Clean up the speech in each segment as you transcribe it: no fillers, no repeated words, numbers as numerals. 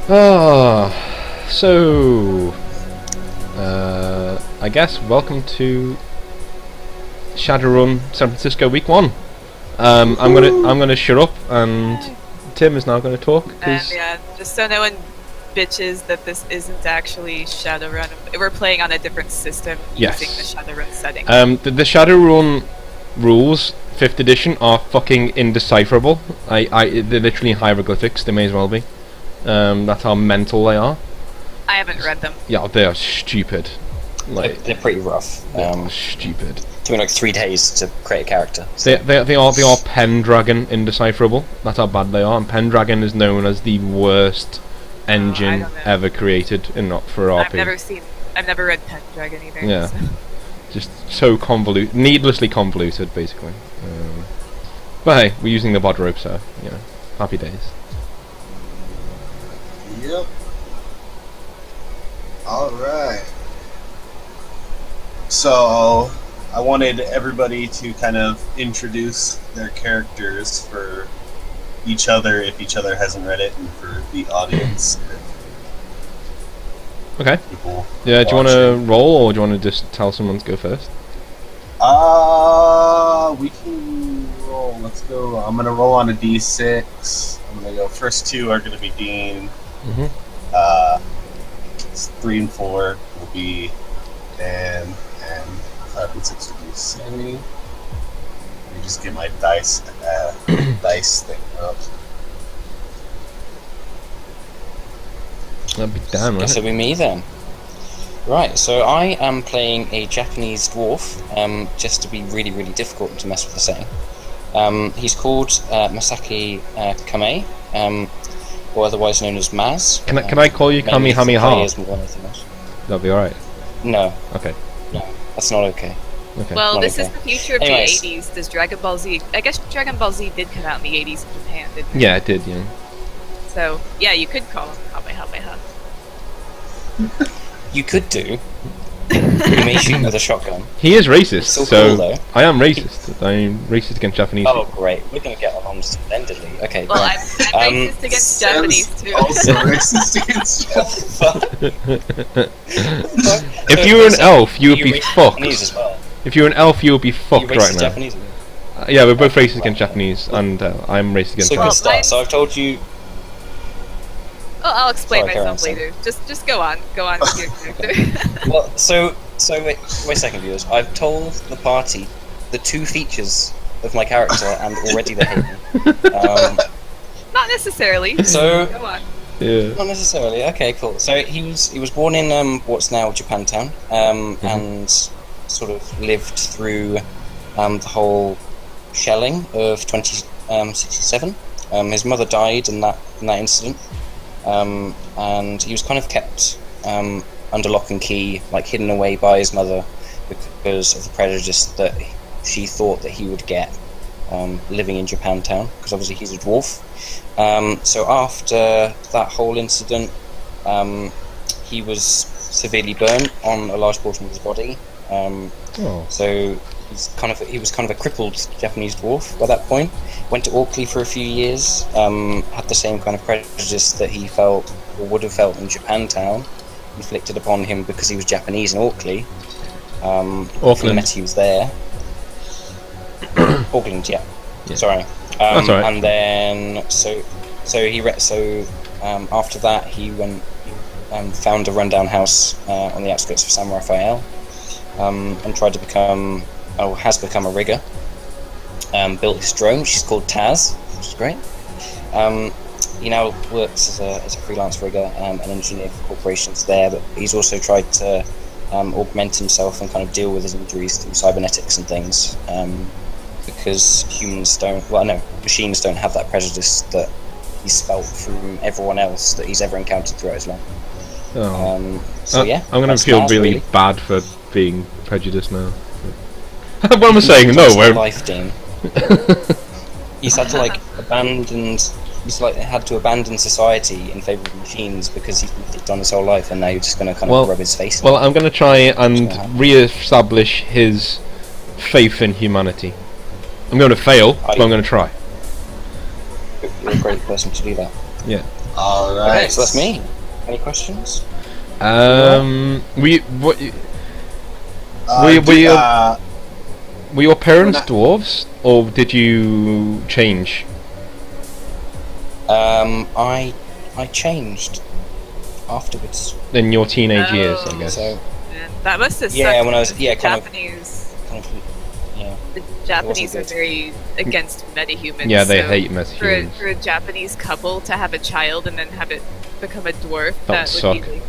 So I guess welcome to Shadowrun San Francisco Week 1. I'm gonna shut up, and Tim is now gonna talk. Yeah, just so no one bitches that this isn't actually Shadowrun. We're playing on a different system using the Shadowrun setting. The Shadowrun rules, 5th edition, are fucking indecipherable. They're literally hieroglyphics. They may as well be. That's how mental they are. I haven't read them. Yeah, they are stupid. They're pretty rough. Stupid. It took me like 3 days to create a character. So. They are Pendragon indecipherable. That's how bad they are. And Pendragon is known as the worst engine ever created for RP. I've never read Pendragon either. Yeah. So. Just so convoluted, needlessly convoluted, basically. But hey, we're using the bod rope, so happy days. Yep. Alright. So, I wanted everybody to kind of introduce their characters for each other, if each other hasn't read it, and for the audience. Okay. Yeah, do you want to roll, or do you want to just tell someone to go first? We can roll. Let's go. I'm going to roll on a d6. I'm going to go, first 2 are going to be Dean. Mm-hmm. 3 and 4 will be Dan, and 5 and 6 will be Sammy. Let me just get my dice thing up. That'd be Dan, right? Guess it'll be me then. Right, so I am playing a Japanese dwarf, just to be really, really difficult and to mess with the setting. He's called Masaki Kame, or otherwise known as Maz. Can I call you Kamehameha? That'll be alright. No. Okay. No, that's not okay. Okay. Well, Not this okay. is the future of Anyways. the 80s. Does Dragon Ball Z... I guess Dragon Ball Z did come out in the 80s in Japan, didn't it? Yeah, it did, yeah. So, yeah, you could call him Kamehameha. You could do. You may shoot with a shotgun. He is racist, Still so cool, though. I am racist. I'm racist against Japanese Oh, people. great. We're going to get along splendidly. Okay, Well, great. I'm racist against Japanese, too. Also racist against If you were an elf, you would be fucked. Japanese as well. If you were an elf, you would be You fucked racist right now. Japanese? Yeah, we're both racist against Japanese, and I'm racist against So good Japanese. start. So I've told you. Well, I'll explain Sorry, myself Karen, later. Just go on. Go on with your character. Well, so wait a second, viewers. I've told the party the 2 features of my character, and already they hate me. Not necessarily. So Go on. Yeah. not necessarily. Okay, cool. So he was born in what's now Japantown, and sort of lived through the whole shelling of 2067. His mother died in that incident, and he was kind of kept under lock and key, like hidden away by his mother because of the prejudice that she thought that he would get living in Japantown, because obviously he's a dwarf. So after that whole incident, he was severely burnt on a large portion of his body. So he was kind of a crippled Japanese dwarf by that point. Went to Orkley for a few years. Had the same kind of prejudice that he felt or would have felt in Japantown inflicted upon him because he was Japanese in Orkley. Auckland. Met he was there. Auckland, yeah. Sorry. That's all right. And then after that he went found a rundown house on the outskirts of San Rafael, and tried to has become a rigger. Built his drone, which is called Taz, which is great. He now works as a freelance rigger and engineer for corporations there, but he's also tried to augment himself and kind of deal with his injuries through cybernetics and things, because machines don't have that prejudice that he's felt from everyone else that he's ever encountered throughout his life. Yeah, I'm gonna that's feel Maz, really bad for being prejudiced now. What am I saying? No, That's we're... life, Dean. He's had to had to abandon society in favour of machines because he's been picked on his whole life, and now you're just going to kind of rub his face in. Well, I'm going to try and re-establish his faith in humanity. I'm going to fail, but I'm going to try. You're a great person to do that. Yeah. All Okay, right. so that's me. Any questions? What? Uh, Were do- you- uh, Were your parents When I- dwarves, or did you change? I changed afterwards. In your teenage years, I Oh. guess. So Man, that must have Yeah, sucked when I was- because yeah, the kind of- Japanese. yeah. The Japanese are good. very against metahumans. Yeah, they so hate For metahumans. a Japanese couple to have a child and then have it become a dwarf, That that would would be suck. like,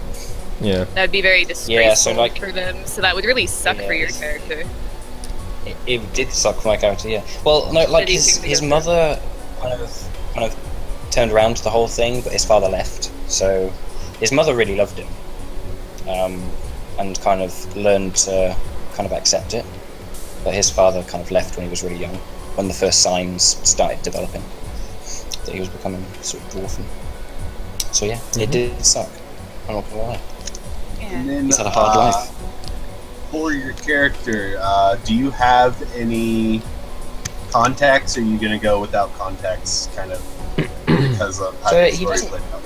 Yeah. that'd be very disgraceful like- for them. So that would really suck for your Yes. character. It did suck for my character, yeah. Well, no, like Shitty his thing to his go mother kind of turned around to the whole thing, but his father left. So his mother really loved him, and kind of learned to kind of accept it. But his father kind of left when he was really young, when the first signs started developing that he was becoming sort of dwarfing. So yeah, it did suck. I'm not gonna lie. and Yeah. then, He's had a hard life. For your character, do you have any contacts? Or are you gonna go without contacts, kind of because of how So the he story doesn't- played out?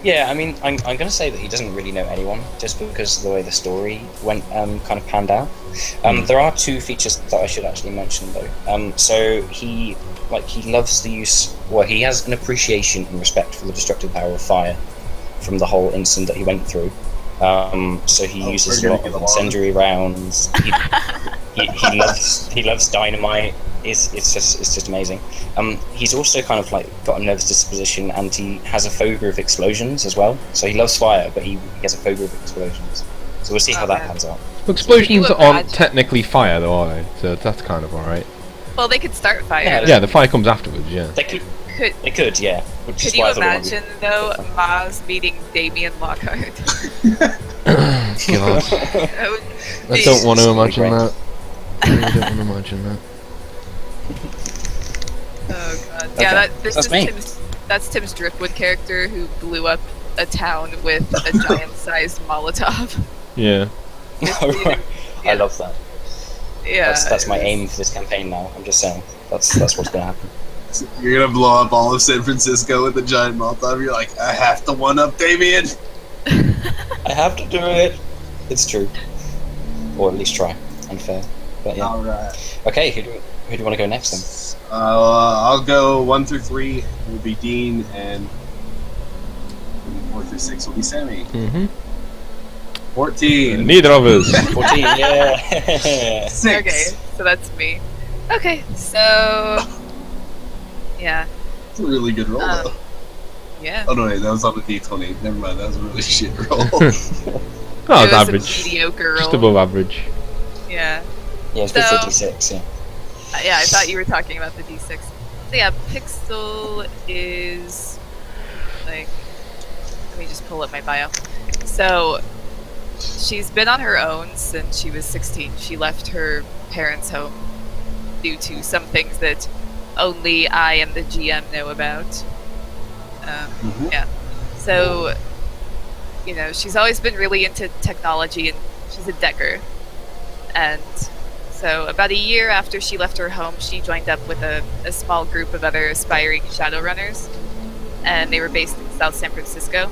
Yeah, I mean, I'm going to say that he doesn't really know anyone, just because of the way the story went, kind of panned out. There are two features that I should actually mention, though. So he loves the use. Well, he has an appreciation and respect for the destructive power of fire from the whole incident that he went through. So he uses we're a gonna lot get of along. incendiary rounds. He loves dynamite. It's just amazing. He's also kind of like got a nervous disposition, and he has a phobia of explosions as well. So he loves fire, but he has a phobia of explosions. So we'll see how that Okay. pans out. Explosions Can you aren't imagine- technically fire, though, are they? So that's kind of alright. Well, they could start fire. Yeah, Yeah, the fire comes afterwards. Yeah. They could, yeah. Which Could is you why I thought it might be- imagine though Maz meeting Damien Lockhart? God, That would I be- don't want to It's imagine great. that. I really don't want to imagine that. Oh god. Okay, Yeah, that's me. That's Tim's Driftwood character who blew up a town with a giant-sized Molotov. Yeah. I love that. Yeah. That's my it was- aim for this campaign now. I'm just saying. That's what's going to happen. You're gonna blow up all of San Francisco with a giant Molotov. You're like, I have to one up Damien. I have to do it. It's true. Or at least try. Unfair. But yeah. All right. Okay, who do you want to go next then? I'll go 1 through 3 will be Dean, and 4 through 6 will be Sammy. Mm-hmm. 14. Neither of us. 14, yeah. 6. Okay, so that's me. Okay, so yeah, That's a really good roll, though. yeah. Oh no, wait, that was on a D20. Never mind, that was a really shit roll. Oh, it's It was average. A mediocre Just roll. above average. Yeah. Yeah, it's good for So- D6, yeah. Yeah, I thought you were talking about the D6. So yeah, Pixel is like. Let me just pull up my bio. So she's been on her own since she was 16. She left her parents' home due to some things that only I and the GM know about. Mhm. Yeah. So, you know, she's always been really into technology, and she's a decker. And so, about a year after she left her home, she joined up with a small group of other aspiring Shadowrunners, and they were based in South San Francisco.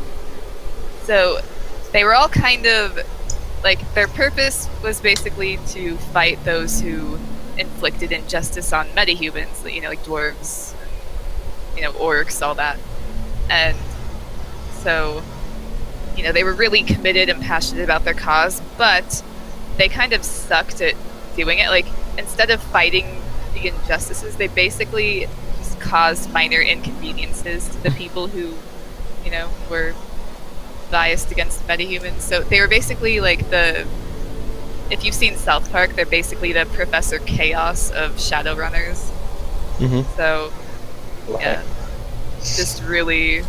So, they were all kind of like, their purpose was basically to fight those who inflicted injustice on metahumans, you know, like dwarves, you know, orcs, all that. And so, you know, they were really committed and passionate about their cause, but they kind of sucked at doing it. Like, instead of fighting the injustices, they basically just caused minor inconveniences to the people who, you know, were biased against metahumans. So they were basically like if you've seen South Park, they're basically the Professor Chaos of Shadowrunners. Mm-hmm. So, yeah, just really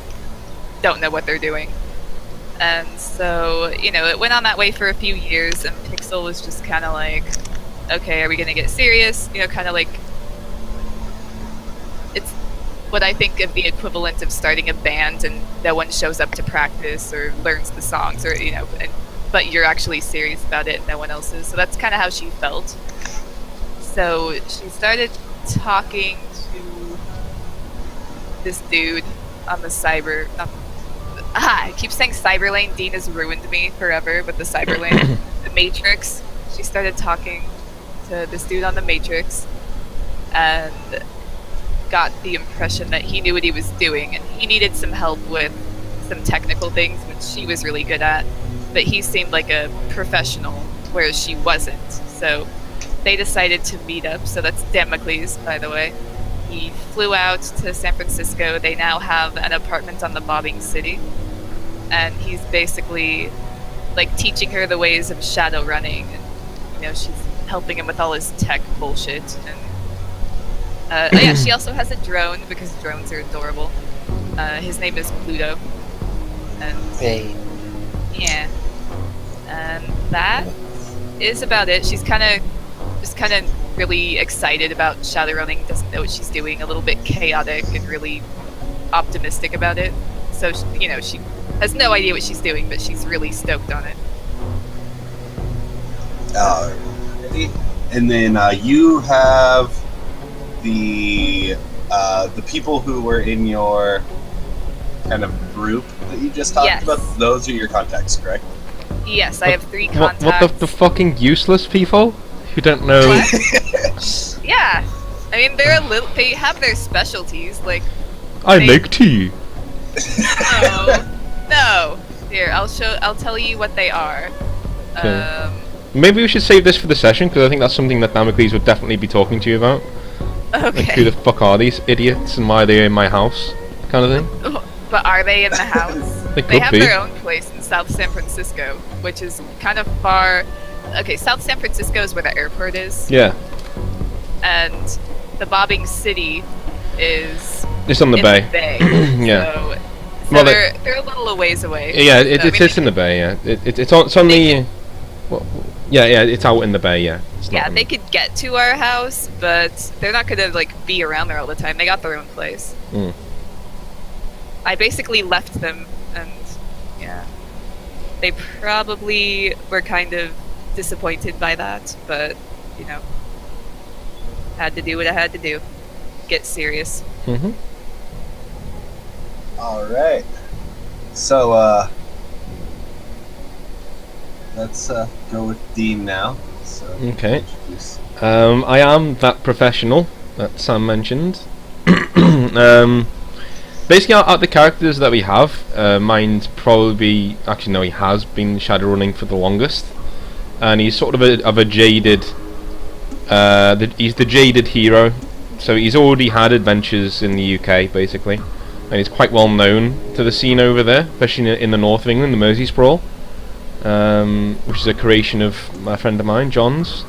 don't know what they're doing. And so, you know, it went on that way for a few years, and Pixel was just kind of like, okay, are we going to get serious? You know, kind of like, it's what I think of the equivalent of starting a band and no one shows up to practice or learns the songs, or, you know, but you're actually serious about it and no one else is. So that's kind of how she felt. So she started talking to this dude on the cyber. I keep saying cyber lane. Dean has ruined me forever with the cyber lane. The Matrix. She started talking to this dude on the Matrix, and got the impression that he knew what he was doing, and he needed some help with some technical things, which she was really good at. But he seemed like a professional, whereas she wasn't. So they decided to meet up. So that's Damocles, by the way. He flew out to San Francisco. They now have an apartment on the Bobbing City. And he's basically like teaching her the ways of shadow running. And, she's helping him with all his tech bullshit. And yeah, she also has a drone because drones are adorable. His name is Pluto. And Hey. yeah. And that is about it. She's kind of really excited about Shadowrunning, doesn't know what she's doing, a little bit chaotic and really optimistic about it. So, she has no idea what she's doing, but she's really stoked on it. And then you have the people who were in your kind of group that you just talked about. Those are your contacts, correct? Yes, I have 3 contacts. What the fucking useless people who don't know? What? Yeah, I mean they have their specialties. Like I make tea. No. Here, I'll tell you what they are. Okay. Maybe we should save this for the session, because I think that's something that Damocles would definitely be talking to you about. Okay. Like, who the fuck are these idiots and why are they in my house, kind of thing. But are they in the house? They have be. their own place in South San Francisco, which is kind of far. Okay, South San Francisco is where the airport is. Yeah. And the Bobbing City is It's on the in bay. The bay. Yeah. So Well, they're a little a ways away. Yeah, So, it's in the bay. Yeah, it's on the. Well, yeah, it's out in the bay. Yeah. It's Yeah, not they could get to our house, but they're not gonna be around there all the time. They got their own place. Mm. I basically left them, and yeah, they probably were kind of disappointed by that, but had to do what I had to do. Get serious. Mm-hmm. All right. So let's go with Dean now. So Okay. introduce- I am that professional that Sam mentioned. Basically, out of the characters that we have, mine's probably actually no, he has been shadowrunning for the longest, and he's sort of a jaded. He's the jaded hero, so he's already had adventures in the UK basically, and he's quite well known to the scene over there, especially in the north of England, the Mersey Sprawl, which is a creation of my friend of mine, John's.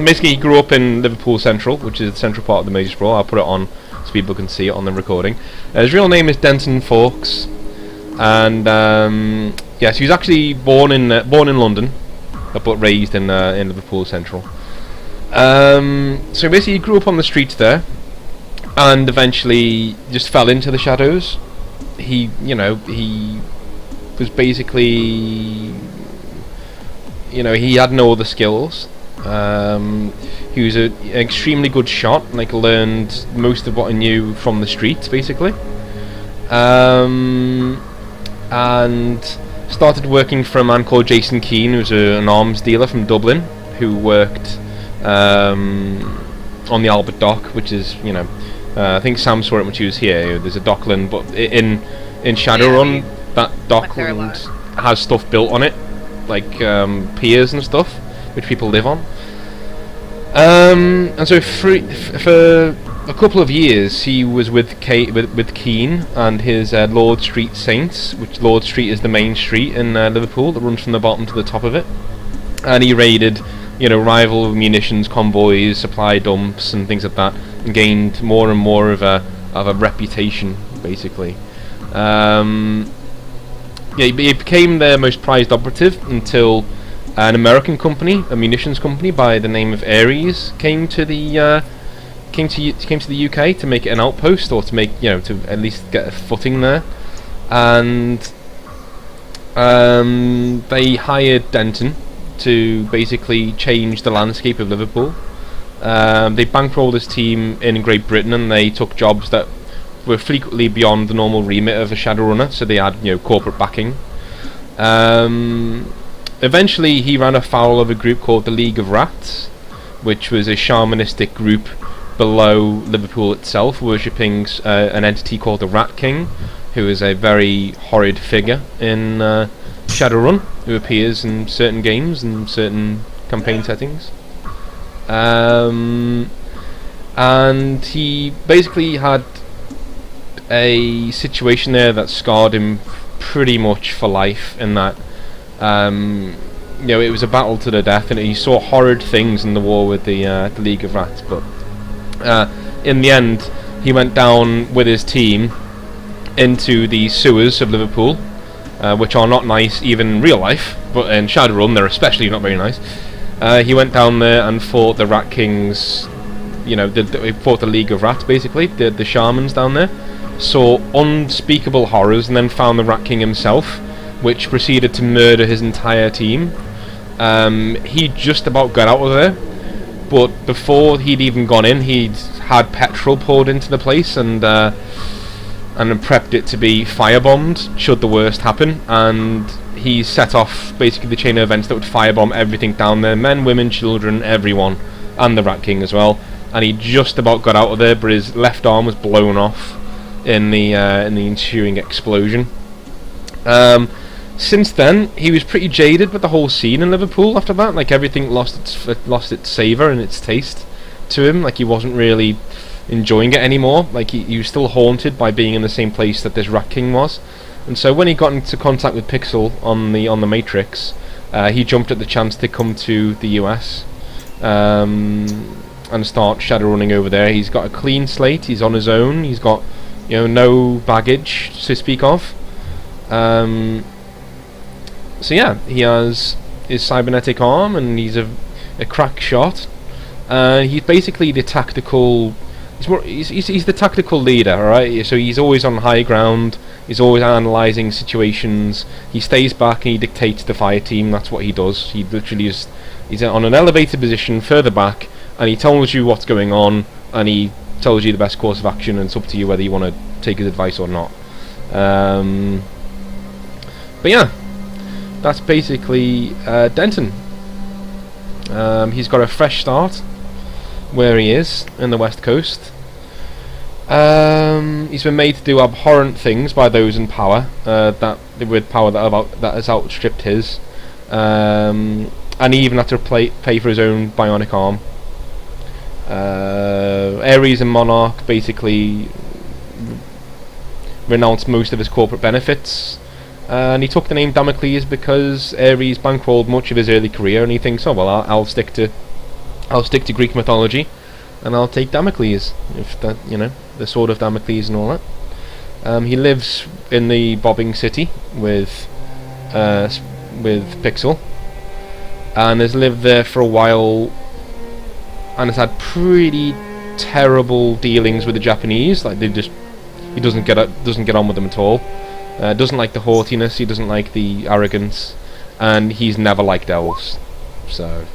Basically, he grew up in Liverpool Central, which is the central part of the Mersey Sprawl. I'll put it on so people can see it on the recording. His real name is Denton Fawkes, and yes, he was actually born in London, but raised in Liverpool Central. So basically, he grew up on the streets there, and eventually just fell into the shadows. He was basically, he had no other skills. He was an extremely good shot, learned most of what he knew from the streets, basically. And started working for a man called Jason Keane, who's an arms dealer from Dublin, who worked on the Albert Dock, which is, I think Sam saw it when she was here. There's a dockland, but in Shadowrun, that dockland has stuff built on it, like piers and stuff, which people live on. And so for a couple of years, he was with Keane and his Lord Street Saints, which Lord Street is the main street in Liverpool that runs from the bottom to the top of it. And he raided, rival munitions convoys, supply dumps, and things like that, and gained more and more of a reputation, basically. He became their most prized operative until an American company, a munitions company by the name of Ares, came to the UK to make it an outpost, or to make to at least get a footing there, and they hired Denton to basically change the landscape of Liverpool. They bankrolled his team in Great Britain, and they took jobs that were frequently beyond the normal remit of a Shadowrunner, so they had corporate backing. Eventually, he ran afoul of a group called the League of Rats, which was a shamanistic group below Liverpool itself, worshipping an entity called the Rat King, who is a very horrid figure in Shadowrun, who appears in certain games and certain campaign settings. And he basically had a situation there that scarred him pretty much for life, in that it was a battle to the death, and he saw horrid things in the war with the League of Rats, but in the end he went down with his team into the sewers of Liverpool, which are not nice even in real life, but in Shadowrun they're especially not very nice. He went down there and fought the Rat Kings, he fought the League of Rats, basically, the shamans down there, saw unspeakable horrors, and then found the Rat King himself, which proceeded to murder his entire team. He just about got out of there, but before he'd even gone in, he'd had petrol poured into the place and prepped it to be firebombed should the worst happen, and he set off basically the chain of events that would firebomb everything down there, men, women, children, everyone, and the Rat King as well. And he just about got out of there, but his left arm was blown off in the ensuing explosion. Since then, he was pretty jaded with the whole scene in Liverpool. After that, like, everything lost its savour and its taste to him. Like, he wasn't really enjoying it anymore. Like, he was still haunted by being in the same place that this Rat King was. And so when he got into contact with Pixel on the Matrix, he jumped at the chance to come to the US and start shadowrunning over there. He's got a clean slate. He's on his own. He's got no baggage to speak of. So yeah, he has his cybernetic arm, and he's a crack shot. He's basically the tactical. He's the tactical leader, alright? So he's always on high ground. He's always analysing situations. He stays back and he dictates the fire team. That's what he does. He literally he's on an elevated position further back, and he tells you what's going on, and he tells you the best course of action, and it's up to you whether you want to take his advice or not. But yeah, that's basically Denton. He's got a fresh start where he is in the West Coast. He's been made to do abhorrent things by those in power, that has outstripped his, and he even had to pay for his own bionic arm. Ares and Monarch basically renounced most of his corporate benefits, and he took the name Damocles because Ares bankrolled much of his early career, and he thinks, oh well, I'll stick to Greek mythology, and I'll take Damocles, if that, the sword of Damocles and all that. He lives in the Bobbing City with Pixel, and has lived there for a while, and has had pretty terrible dealings with the Japanese. Like, he doesn't get on with them at all. Doesn't like the haughtiness. He doesn't like the arrogance, and he's never liked elves. So,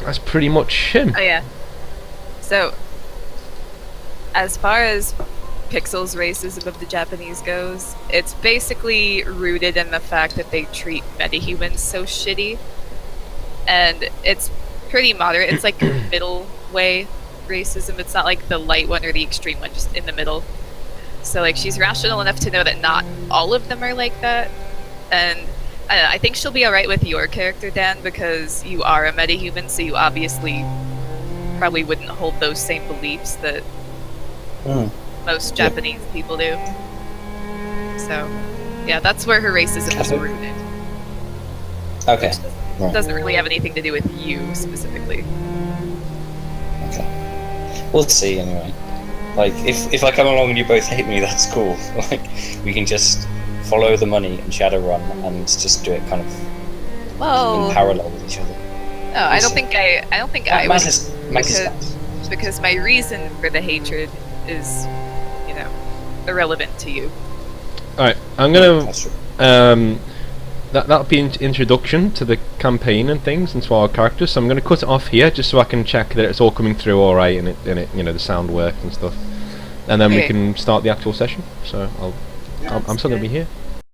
that's pretty much him. Oh yeah. So, as far as Pixel's racism of the Japanese goes, it's basically rooted in the fact that they treat metahumans so shitty, and it's pretty moderate. It's like middle way racism. It's not like the light one or the extreme one, just in the middle. So like, she's rational enough to know that not all of them are like that, and I think she'll be alright with your character, Dan, because you are a metahuman, so you obviously probably wouldn't hold those same beliefs that most Japanese people do. So yeah, that's where her racism is rooted. Okay. Which doesn't really have anything to do with you specifically. Okay. We'll see anyway. Like, if I come along and you both hate me, that's cool. Like, we can just follow the money and Shadowrun and just do it kind of in parallel with each other. No, I don't think I would, because my reason for the hatred is, irrelevant to you. Alright, I'm gonna that'll be an introduction to the campaign and things and to our characters. So I'm going to cut it off here just so I can check that it's all coming through all right and it the sound works and stuff, and then we Okay. can start the actual session. So I'm still going to be here.